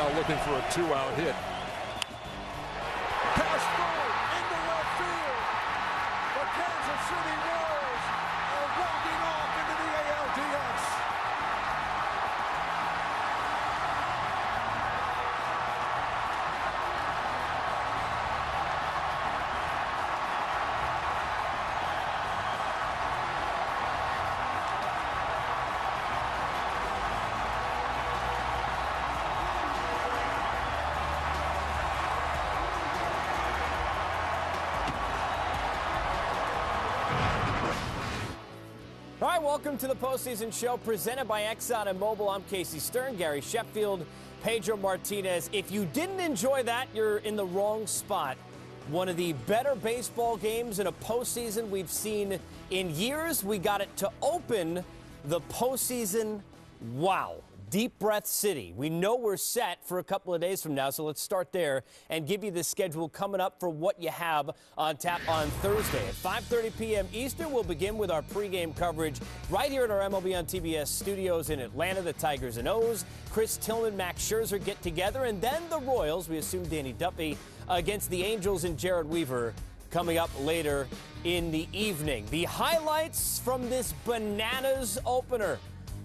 now looking for a 2-out hit. Pass through into left field. The Kansas City Royals are walking off into the ALDS. All right, welcome to the postseason show presented by Exxon and Mobil. I'm Casey Stern, Gary Sheffield, Pedro Martinez. If you didn't enjoy that, you're in the wrong spot. One of the better baseball games in a postseason we've seen in years. We got it to open the postseason. Wow. Deep Breath City. We know we're set for a couple of days from now, so let's start there and give you the schedule coming up for what you have on tap on Thursday. At 5:30 p.m. Eastern, we'll begin with our pregame coverage right here at our MLB on TBS studios in Atlanta. The Tigers and O's, Chris Tillman, Max Scherzer get together, and then the Royals, we assume Danny Duffy, against the Angels and Jared Weaver coming up later in the evening. The highlights from this bananas opener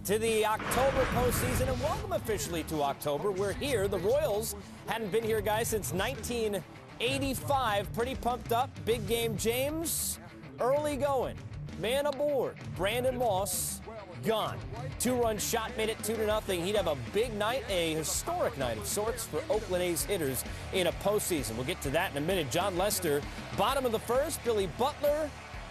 to the October postseason, and welcome officially to October. We're here. The Royals hadn't been here, guys, since 1985. Pretty pumped up. Big game James, early going. Man aboard. Brandon Moss, gone. Two-run shot made it 2-0. He'd have a big night, a historic night of sorts for Oakland A's hitters in a postseason. We'll get to that in a minute. John Lester, bottom of the first. Billy Butler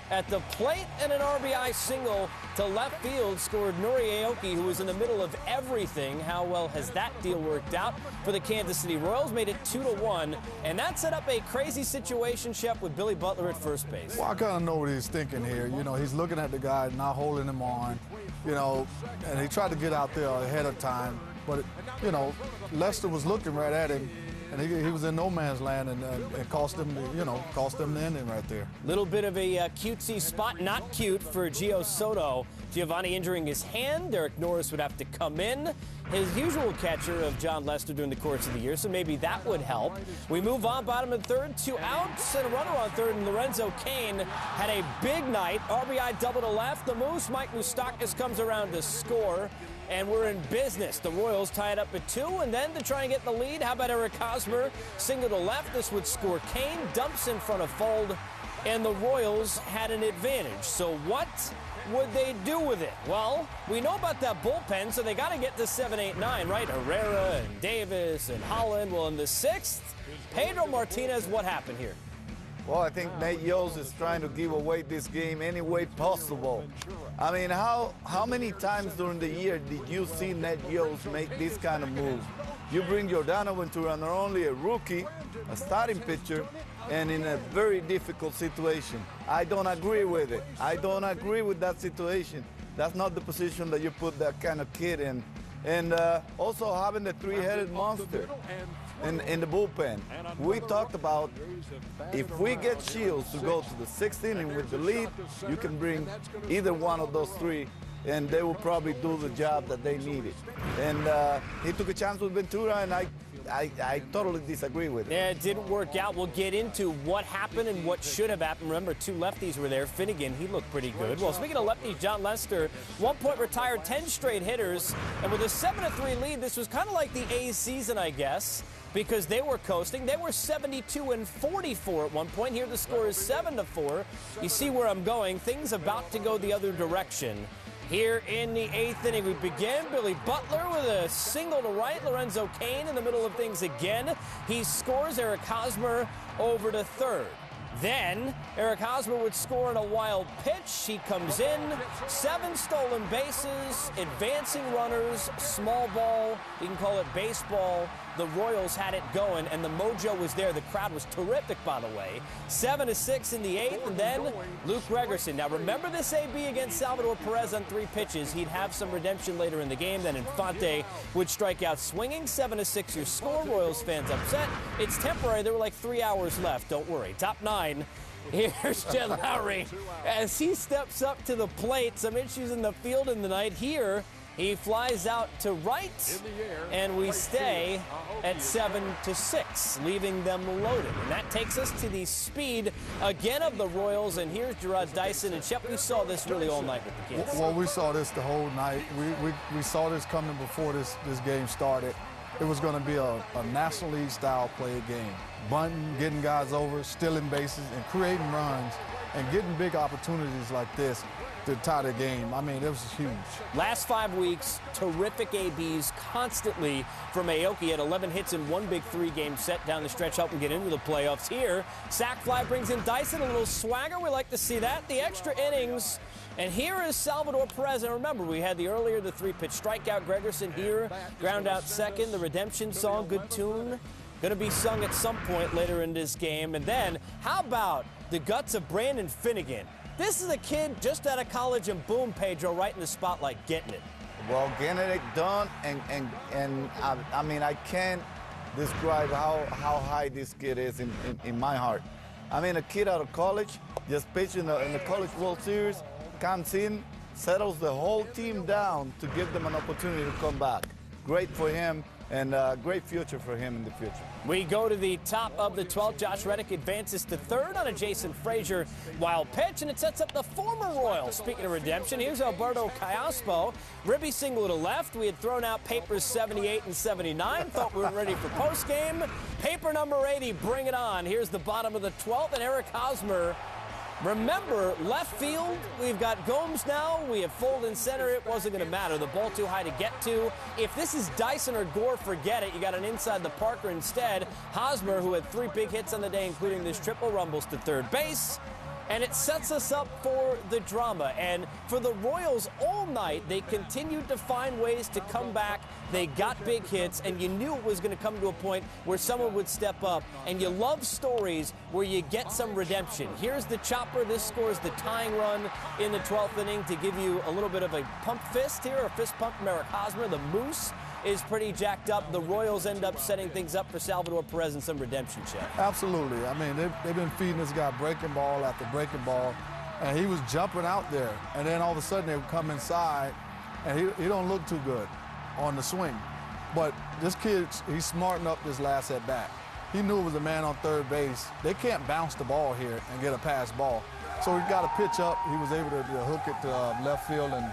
at the plate, and an RBI single to left field scored Nuri Aoki, who was in the middle of everything. How well has that deal worked out for the Kansas City Royals? Made it 2-1, and that set up a crazy situation, Shep, with Billy Butler at first base. Well, I kind of know what he's thinking here. You know, he's looking at the guy, not holding him on, you know, and he tried to get out there ahead of time. But, you know, Lester was looking right at him, and he was in no man's land, and cost him the inning right there. Little bit of a cutesy spot, not cute for Gio Soto. Giovanni injuring his hand. Derek Norris would have to come in, his usual catcher of John Lester during the course of the year, so maybe that would help. We move on, bottom of the third, 2 outs and a runner on third, and Lorenzo Cain had a big night. RBI double to left. The Moose, Mike Moustakas, comes around to score. And we're in business. The Royals tie it up at 2, and then to try and get the lead, how about Eric Hosmer? Single to left. This would score Cain. Dumps in front of Fold, and the Royals had an advantage. So what would they do with it? Well, we know about that bullpen, so they got to get to 7, 8, 9, right? Herrera and Davis and Holland. Well, in the 6th, Pedro Martinez, what happened here? Well, I think Nate Yost is trying to give away this game any way possible. I mean, how many times during the year did you see Nate Yost make this kind of move? You bring Yordano Ventura, not only a rookie, a starting pitcher, and in a very difficult situation. I don't agree with it. I don't agree with that situation. That's not the position that you put that kind of kid in. And also having the three-headed monster in the bullpen. We talked about if we get Shields to go to the 6th inning with the lead, you can bring either one of those three, and they will probably do the job that they needed. And he took a chance with Ventura, and I totally disagree with it. Yeah, it didn't work out. We'll get into what happened and what should have happened. Remember, 2 lefties were there. Finnegan, he looked pretty good. Well, speaking of lefties, John Lester, 1 point retired, 10 straight hitters. And with a 7-3 lead, this was kind of like the A's season, I guess, because they were coasting. They were 72-44 at one point. Here the score is 7-4. You see where I'm going. Things about to go the other direction. Here in the 8th inning, we begin. Billy Butler with a single to right. Lorenzo Cain in the middle of things again. He scores. Eric Hosmer over to third. Then Eric Hosmer would score on a wild pitch. He comes in. 7 stolen bases, advancing runners, small ball. You can call it baseball. The Royals had it going, and the mojo was there. The crowd was terrific, by the way. 7-6 in the 8th, and then Luke Gregerson. Now, remember this AB against Salvador Perez on 3 pitches. He'd have some redemption later in the game. Then Infante would strike out swinging. 7-6 your score. Royals fans upset. It's temporary. There were like 3 hours left. Don't worry. Top 9. Here's Jed Lowry as he steps up to the plate. Some issues in the field in the night here. He flies out to right, and we stay at 7-6, leaving them loaded. And that takes us to the speed again of the Royals. And here's Gerard Dyson. And Shep, we saw this really all night with the kids. Well, we saw this the whole night. We saw this coming before this game started. It was going to be a National League style play game. Bunting, getting guys over, stealing bases, and creating runs, and getting big opportunities like this to tie the game. I mean, it was huge. Last 5 weeks, terrific ABs constantly from Aoki. Had 11 hits in one big 3-game set down the stretch, helping get into the playoffs. Here, sac fly brings in Dyson, a little swagger. We like to see that. The extra innings. And here is Salvador Perez. And remember, we had the 3-pitch strikeout. Gregerson here, ground out second. The redemption song, good tune. Going to be sung at some point later in this game. And then, how about the guts of Brandon Finnegan? This is a kid just out of college, and boom, Pedro, right in the spotlight, getting it. Well, getting it done, and I mean, I can't describe how high this kid is in my heart. I mean, a kid out of college, just pitching in the College World Series, comes in, settles the whole team down to give them an opportunity to come back. Great for him, and great future for him in the future. We go to the top of the 12th. Josh Reddick advances to third on a Jason Frazier wild pitch, and it sets up the former Royal. Speaking of redemption, here's Alberto Callaspo. Ribby single to left. We had thrown out papers 78 and 79. Thought we were ready for postgame. Paper number 80, bring it on. Here's the bottom of the 12th, and Eric Hosmer. Remember, left field, we've got Gomes now. We have Fold in center. It wasn't going to matter. The ball too high to get to. If this is Dyson or Gore, forget it. You got an inside the Parker instead. Hosmer, who had 3 big hits on the day, including this triple, rumbles to third base. And it sets us up for the drama. And for the Royals all night, they continued to find ways to come back. They got big hits, and you knew it was going to come to a point where someone would step up. And you love stories where you get some redemption. Here's the chopper. This scores the tying run in the 12th inning to give you a little bit of a pump fist here, a fist pump from Eric Hosmer. The Moose is pretty jacked up. The Royals end up setting things up for Salvador Perez and some redemption, Chef. Absolutely. I mean, they've been feeding this guy breaking ball after breaking ball, and he was jumping out there. And then all of a sudden they would come inside, and he don't look too good on the swing. But this kid, he's smarting up this last at bat. He knew it was a man on third base. They can't bounce the ball here and get a pass ball. So he got a pitch up. He was able to hook it to left field, and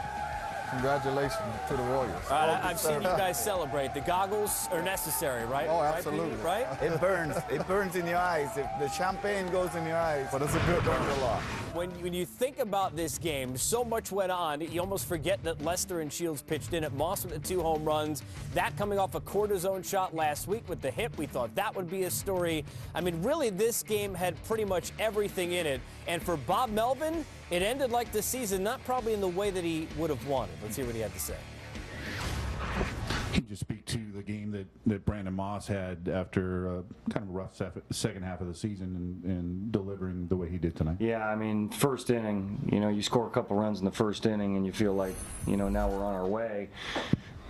congratulations to the Warriors. All right, I've seen you guys celebrate. The goggles are necessary, right? Oh, absolutely. Right? It burns. It burns in your eyes. If the champagne goes in your eyes, But it's a good burns burn. a lot. When you think about this game, so much went on. You almost forget that Lester and Shields pitched in at Moss with the 2 home runs. That coming off a cortisone shot last week with the hit. We thought that would be a story. I mean, really, this game had pretty much everything in it. And for Bob Melvin, it ended like the season, not probably in the way that he would have wanted. Let's hear what he had to say. Can you just speak to the game that Brandon Moss had after kind of a rough second half of the season and delivering the way he did tonight? Yeah, I mean, first inning, you score a couple runs in the first inning and you feel like, now we're on our way.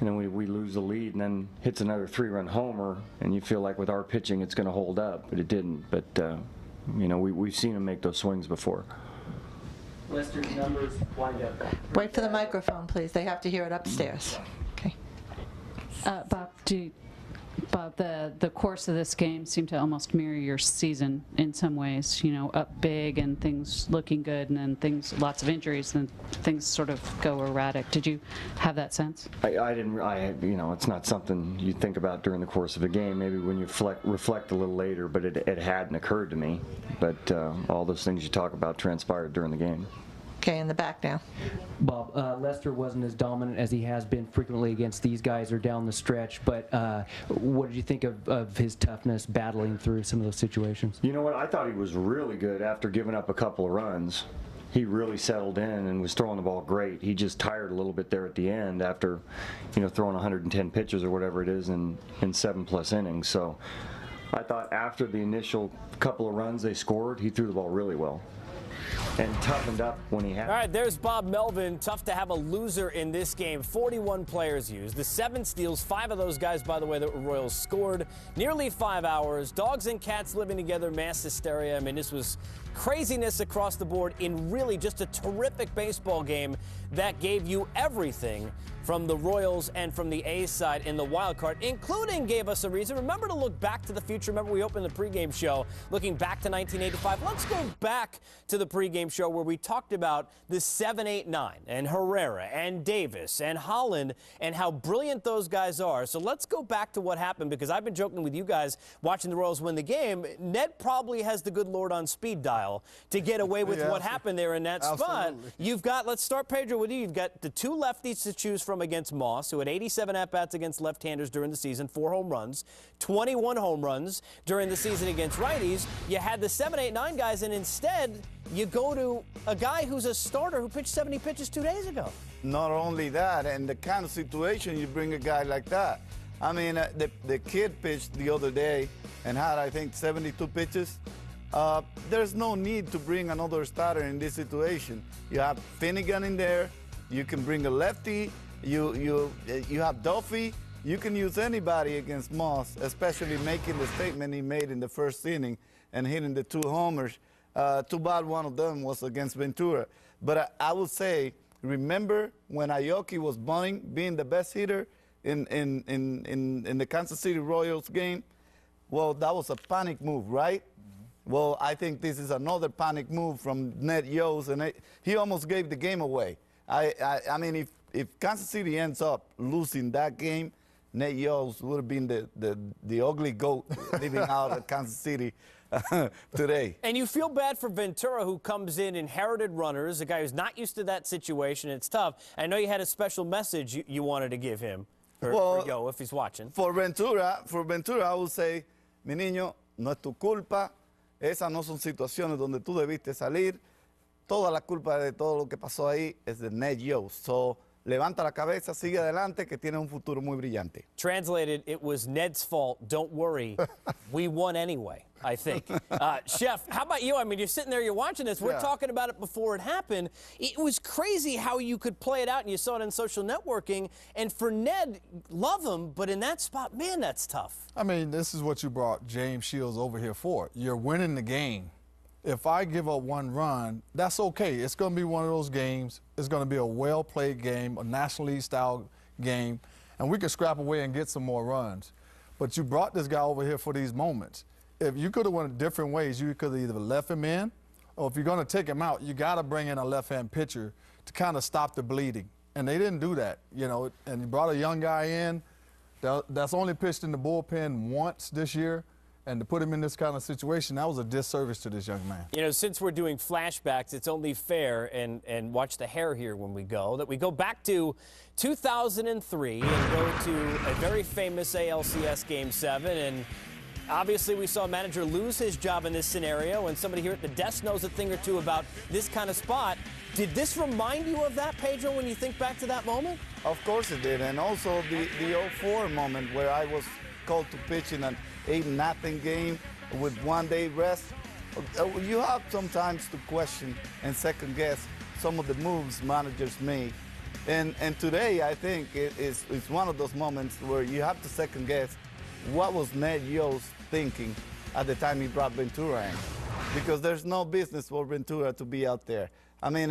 And then we lose the lead, and then hits another 3-run homer, and you feel like with our pitching it's going to hold up, but it didn't. But, we've seen him make those swings before. Lester's numbers wind up. Wait for the microphone, please. They have to hear it upstairs. Okay. Bob, the course of this game seemed to almost mirror your season in some ways. Up big and things looking good, and then lots of injuries, and things sort of go erratic. Did you have that sense? I didn't. It's not something you think about during the course of a game. Maybe when you reflect a little later, but it hadn't occurred to me. But all those things you talk about transpired during the game. Okay, in the back now. Bob, Lester wasn't as dominant as he has been frequently against these guys or down the stretch, but what did you think of his toughness battling through some of those situations? You know what? I thought he was really good after giving up a couple of runs. He really settled in and was throwing the ball great. He just tired a little bit there at the end after, throwing 110 pitches or whatever it is in 7+ innings. So I thought after the initial couple of runs they scored, he threw the ball really well. and toughened up when he had. All right, there's Bob Melvin. Tough to have a loser in this game. 41 players used. The 7 steals, 5 of those guys, by the way, that were Royals scored. Nearly 5 hours. Dogs and cats living together, mass hysteria. I mean, this was craziness across the board in really just a terrific baseball game that gave you everything from the Royals and from the A's side in the wild card, including gave us a reason. Remember to look back to the future. Remember we opened the pregame show looking back to 1985. Let's go back to the pregame show where we talked about the 7, 8, 9 and Herrera and Davis and Holland and how brilliant those guys are. So let's go back to what happened, because I've been joking with you guys watching the Royals win the game. Ned probably has the good Lord on speed dial to get away with what happened there in that spot. You've got, let's start, Pedro, with you. You've got the 2 lefties to choose from against Moss, who had 87 at-bats against left-handers during the season, 4 home runs, 21 home runs during the season against righties. You had the 7, 8, 9 guys, and instead you go to a guy who's a starter who pitched 70 pitches 2 days ago. Not only that, and the kind of situation you bring a guy like that. I mean, the kid pitched the other day and had, I think, 72 pitches. There's no need to bring another starter in this situation. You have Finnegan in there. You can bring a lefty. You have Duffy. You can use anybody against Moss, especially making the statement he made in the first inning and hitting the 2 homers. Too bad one of them was against Ventura. But I would say, remember when Aoki was being the best hitter in the Kansas City Royals game? Well, that was a panic move, right? Well, I think this is another panic move from Ned Yost, and he almost gave the game away. I mean, if Kansas City ends up losing that game, Ned Yost would have been the ugly goat living out of Kansas City today. And you feel bad for Ventura, who comes in inherited runners, a guy who's not used to that situation. It's tough. I know you had a special message you wanted to give him, or Yo, if he's watching. For Ventura, I would say, mi niño, no es tu culpa. Esas no son situaciones donde tú debiste salir. Toda la culpa de todo lo que pasó ahí es de Ned Yost. So, levanta la cabeza, sigue adelante, que tiene un futuro muy brillante. Translated, it was Ned's fault. Don't worry. We won anyway, I think. Chef, how about you? I mean, you're sitting there, you're watching this. We're talking about it before it happened. It was crazy how you could play it out, and you saw it on social networking. And for Ned, love him, but in that spot, man, that's tough. I mean, this is what you brought James Shields over here for. You're winning the game. If I give up 1 run, that's okay. It's going to be one of those games. It's going to be a well-played game, a National League-style game, and we can scrap away and get some more runs. But you brought this guy over here for these moments. If you could have went different ways, you could have either left him in, or if you're going to take him out, you got to bring in a left-hand pitcher to kind of stop the bleeding. And they didn't do that, you know. And you brought a young guy in that's only pitched in the bullpen once this year. And to put him in this kind of situation, that was a disservice to this young man. You know, since we're doing flashbacks, it's only fair, and watch the hair here when we go, that we go back to 2003 and go to a very famous ALCS Game 7. And obviously we saw a manager lose his job in this scenario, and somebody here at the desk knows a thing or two about this kind of spot. Did this remind you of that, Pedro, when you think back to that moment? Of course it did, and also the 04 moment where I was called to pitch in an 8-0 game with 1 day rest. You have sometimes to question and second guess some of the moves managers make. And today I think it's one of those moments where you have to second guess what was Ned Yost thinking at the time he brought Ventura in. Because there's no business for Ventura to be out there. I mean,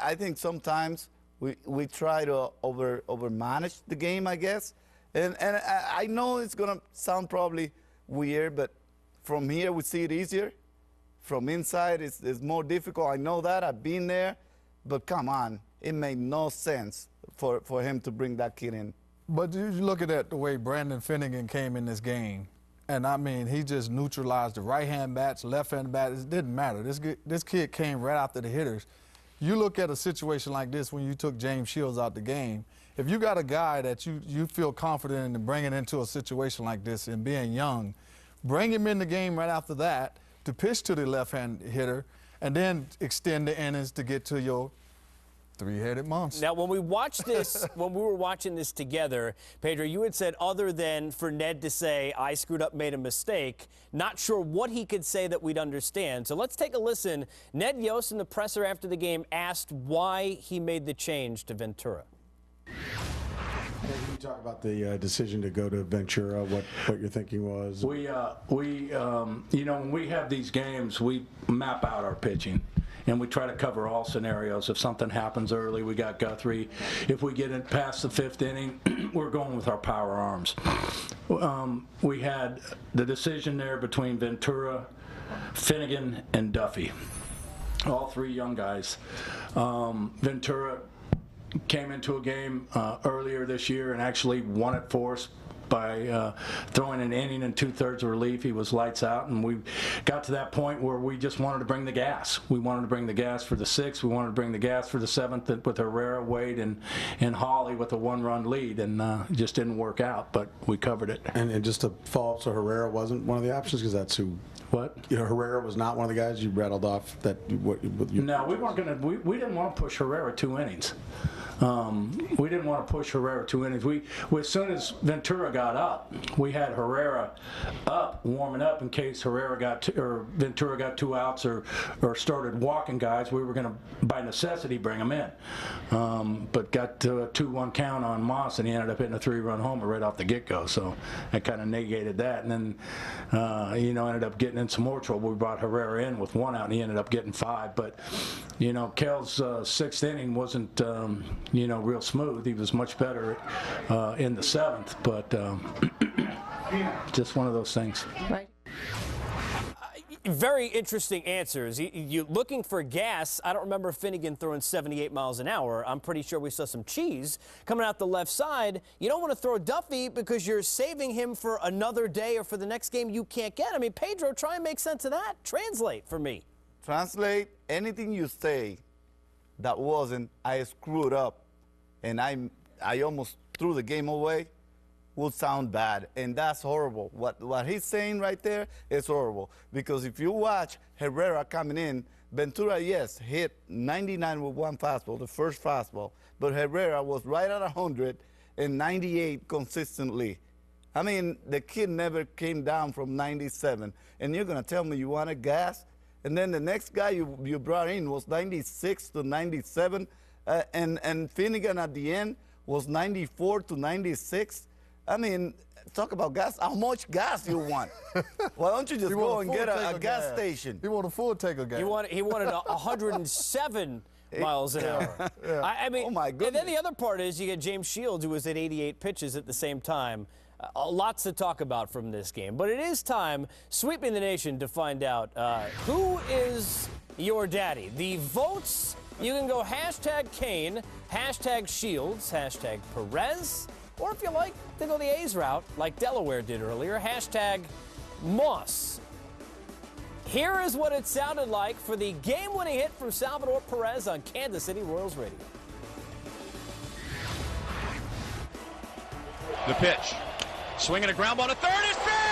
I think sometimes we try to overmanage the game, I guess. And I know it's going to sound probably weird, but from here we see it easier. From inside it's more difficult. I know that. I've been there. But come on, it made no sense for him to bring that kid in. But you look at the way Brandon Finnegan came in this game, and I mean, he just neutralized the right-hand bats, left-hand bats. It didn't matter. This kid came right after the hitters. You look at a situation like this when you took James Shields out the game. If you got a guy that you feel confident in bringing into a situation like this and being young, bring him in the game right after that to pitch to the left-hand hitter and then extend the innings to get to your Three-headed monster. Now, when we watched this, when we were watching this together, Pedro, you had said other than for Ned to say, I screwed up, made a mistake, not sure what he could say that we'd understand. So let's take a listen. Ned Yost in the presser after the game asked why he made the change to Ventura. Can you talk about the decision to go to Ventura, what your thinking was? We you know, when we have these games, we map out our pitching. And we try to cover all scenarios. If something happens early, we got Guthrie. If we get it past the 5th inning, we're going with our power arms. We had the decision there between Ventura, Finnegan, and Duffy. All 3 young guys. Ventura came into a game earlier this year and actually won it for us by throwing an inning and 2/3 of relief. He was lights out, and we got to that point where we just wanted to bring the gas. We wanted to bring the gas for the 6th. We wanted to bring the gas for the 7th with Herrera, Wade, and Hawley with a 1-run lead, and it just didn't work out, but we covered it. And just to follow up, so Herrera wasn't one of the options, because that's who. What? Herrera was not one of the guys you rattled off. That No, we weren't going to. We didn't want to push Herrera 2 innings. We didn't want to push Herrera 2 innings. As soon as Ventura got up, we had Herrera up, warming up in case Ventura got 2 outs or started walking guys. We were going to, by necessity, bring him in. But got to a 2-1 count on Moss, and he ended up hitting a 3-run homer right off the get-go. So that kind of negated that. And then, you know, ended up getting in some more trouble. We brought Herrera in with 1 out, and he ended up getting 5. But, you know, Kell's 6th inning wasn't, you know, real smooth. He was much better in the 7th, but just one of those things. Right. Very interesting answers. You looking for gas. I don't remember Finnegan throwing 78 miles an hour. I'm pretty sure we saw some cheese coming out the left side. You don't want to throw Duffy because you're saving him for another day or for the next game you can't get. I mean, Pedro, try and make sense of that. Translate for me. Translate anything you say that wasn't, I screwed up and I almost threw the game away, would sound bad, and that's horrible. What he's saying right there is horrible, because if you watch Herrera coming in, Ventura, yes, hit 99 with 1 fastball, the first fastball, but Herrera was right at 100 and 98 consistently. I mean, the kid never came down from 97, and you're going to tell me you wanted gas? And then the next guy you brought in was 96 to 97, and Finnegan at the end was 94 to 96. I mean, talk about gas. How much gas you want? Why don't you just go and get a gas station? He wanted a full tank of gas. He wanted 107 miles an hour. Yeah. I mean, oh my goodness. And then the other part is you get James Shields, who was at 88 pitches at the same time. Lots to talk about from this game. But it is time, sweeping the nation, to find out who is your daddy. The votes, you can go hashtag Kane, hashtag Shields, hashtag Perez, or if you like to go the A's route, like Delaware did earlier, hashtag Moss. Here is what it sounded like for the game-winning hit from Salvador Perez on Kansas City Royals Radio. The pitch. Swinging a ground ball to third. It's fair!